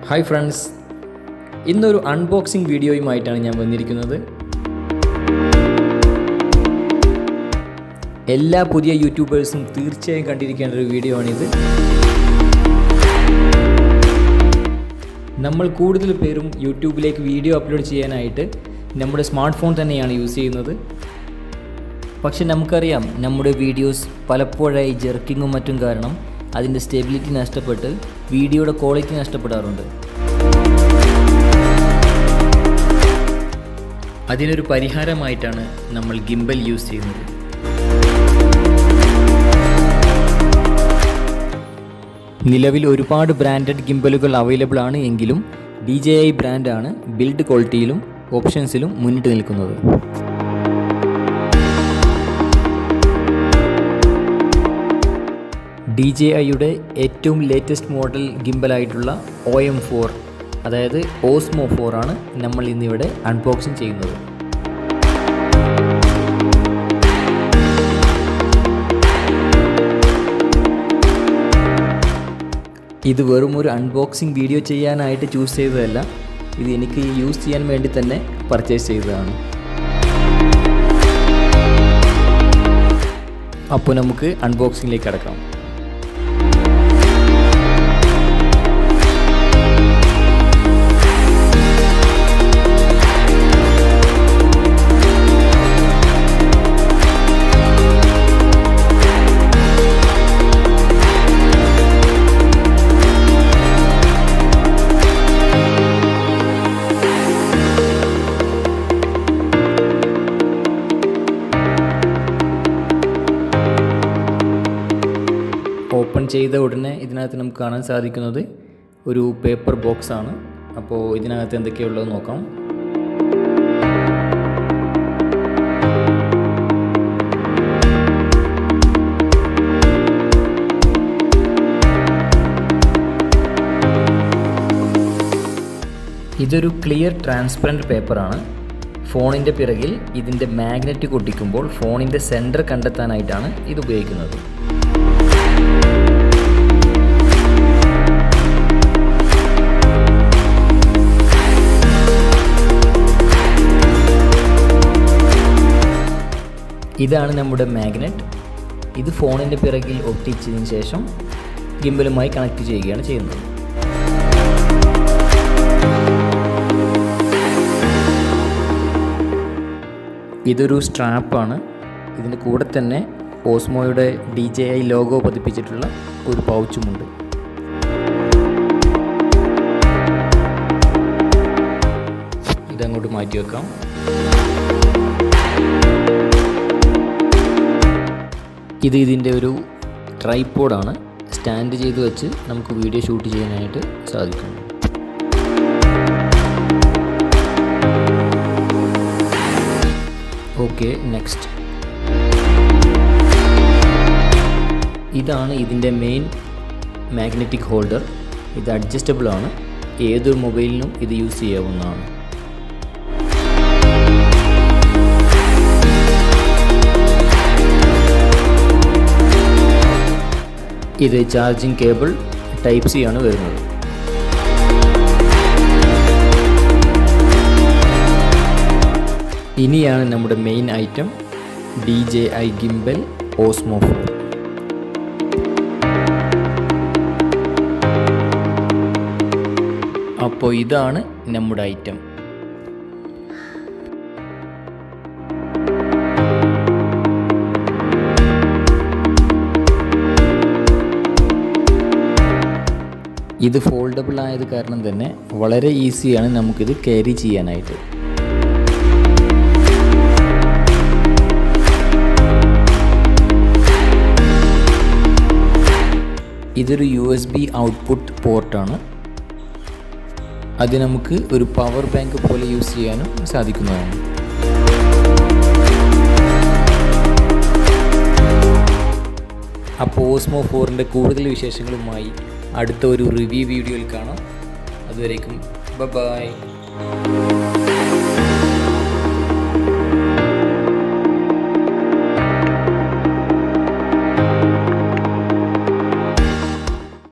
Hi friends, ഇന്നൊരു unboxing വീഡിയോയുമായിട്ടാണ് ഞാൻ വന്നിരിക്കുന്നത്. എല്ലാ പുതിയ യൂട്യൂബേഴ്സും തീർച്ചയായും കണ്ടിരിക്കേണ്ട ഒരു വീഡിയോ ആണിത്. നമ്മൾ കൂടുതൽ പേരും യൂട്യൂബിലേക്ക് വീഡിയോ അപ്ലോഡ് ചെയ്യാനായിട്ട് നമ്മുടെ സ്മാർട്ട് ഫോൺ തന്നെയാണ് യൂസ് ചെയ്യുന്നത്. പക്ഷെ നമുക്കറിയാം, നമ്മുടെ വീഡിയോസ് പലപ്പോഴായി ജെർക്കിങ്ങും മറ്റും കാരണം അതിൻ്റെ സ്റ്റെബിലിറ്റി നഷ്ടപ്പെട്ട് വീഡിയോയുടെ ക്വാളിറ്റി നഷ്ടപ്പെടാറുണ്ട്. അതിനൊരു പരിഹാരമായിട്ടാണ് നമ്മൾ ഗിംബൽ യൂസ് ചെയ്യുന്നത്. നിലവിൽ ഒരുപാട് ബ്രാൻഡഡ് ഗിംബലുകൾ അവൈലബിൾ ആണ്. എങ്കിലും DJI ബ്രാൻഡാണ് ബിൽഡ് ക്വാളിറ്റിയിലും ഓപ്ഷൻസിലും മുന്നിട്ട് നിൽക്കുന്നത്. DJIയുടെ ഏറ്റവും ലേറ്റസ്റ്റ് മോഡൽ ഗിംബലായിട്ടുള്ള OM4, അതായത് ഓസ്മോ 4 ആണ് നമ്മൾ ഇന്നിവിടെ അൺബോക്സിങ് ചെയ്യുന്നത്. ഇത് വെറും ഒരു അൺബോക്സിങ് വീഡിയോ ചെയ്യാനായിട്ട് ചൂസ് ചെയ്തതല്ല, ഇത് എനിക്ക് യൂസ് ചെയ്യാൻ വേണ്ടി തന്നെ പർച്ചേസ് ചെയ്തതാണ്. അപ്പോൾ നമുക്ക് അൺബോക്സിങ്ങിലേക്ക് കടക്കാം. ഓപ്പൺ ചെയ്ത ഉടനെ ഇതിനകത്ത് നമുക്ക് കാണാൻ സാധിക്കുന്നത് ഒരു പേപ്പർ ബോക്സ് ആണ്. അപ്പോൾ ഇതിനകത്ത് എന്തൊക്കെയുള്ളത് നോക്കാം. ഇതൊരു ക്ലിയർ ട്രാൻസ്പെറൻറ്റ് പേപ്പറാണ്. ഫോണിൻ്റെ പിറകിൽ ഇതിൻ്റെ മാഗ്നറ്റ് ഒട്ടിക്കുമ്പോൾ ഫോണിൻ്റെ സെൻറ്റർ കണ്ടെത്താനായിട്ടാണ് ഇത് ഉപയോഗിക്കുന്നത്. ഇതാണ് നമ്മുടെ മാഗ്നറ്റ്. ഇത് ഫോണിൻ്റെ പിറകിൽ ഒട്ടിച്ചതിന് ശേഷം ഗിംബലുമായി കണക്ട് ചെയ്യുകയാണ് ചെയ്യുന്നത്. ഇതൊരു സ്ട്രാപ്പാണ്. ഇതിൻ്റെ കൂടെ തന്നെ ഓസ്മോയുടെ DJI ലോഗോ പതിപ്പിച്ചിട്ടുള്ള ഒരു പൗച്ചുമുണ്ട്. ഇതങ്ങോട്ട് മാറ്റി വെക്കാം. ഇതിൻ്റെ ഒരു ട്രൈപോഡാണ്. സ്റ്റാൻഡ് ചെയ്ത് വെച്ച് നമുക്ക് വീഡിയോ ഷൂട്ട് ചെയ്യാനായിട്ട് സാധിക്കും. Okay, next. ഇതാണ് ഇതിൻ്റെ മെയിൻ മാഗ്നറ്റിക് ഹോൾഡർ. ഇത് അഡ്ജസ്റ്റബിൾ ആണ്. ഏതൊരു മൊബൈലിനും ഇത് യൂസ് ചെയ്യാവുന്നതാണ്. ഇത് ചാർജിങ് കേബിൾ Type-C ആണ് വരുന്നത്. ഇനിയാണ് നമ്മുടെ main item, DJI Gimbal Osmo 4. അപ്പോൾ ഇതാണ് നമ്മുടെ ഐറ്റം. ഇത് ഫോൾഡബിൾ ആയത് കാരണം തന്നെ വളരെ ഈസിയാണ് നമുക്കിത് ക്യാരി ചെയ്യാനായിട്ട്. ഇതൊരു USB ഔട്ട്പുട്ട് പോർട്ടാണ്. അത് നമുക്ക് ഒരു പവർ ബാങ്ക് പോലെ യൂസ് ചെയ്യാനും സാധിക്കുന്നതാണ്. അപ്പോൾ ഓസ്മോ 4ൻ്റെ കൂടുതൽ വിശേഷങ്ങളുമായി അടുത്ത ഒരു റിവ്യൂ വീഡിയോയിൽ കാണാം. അതുവരേക്കും ബൈ.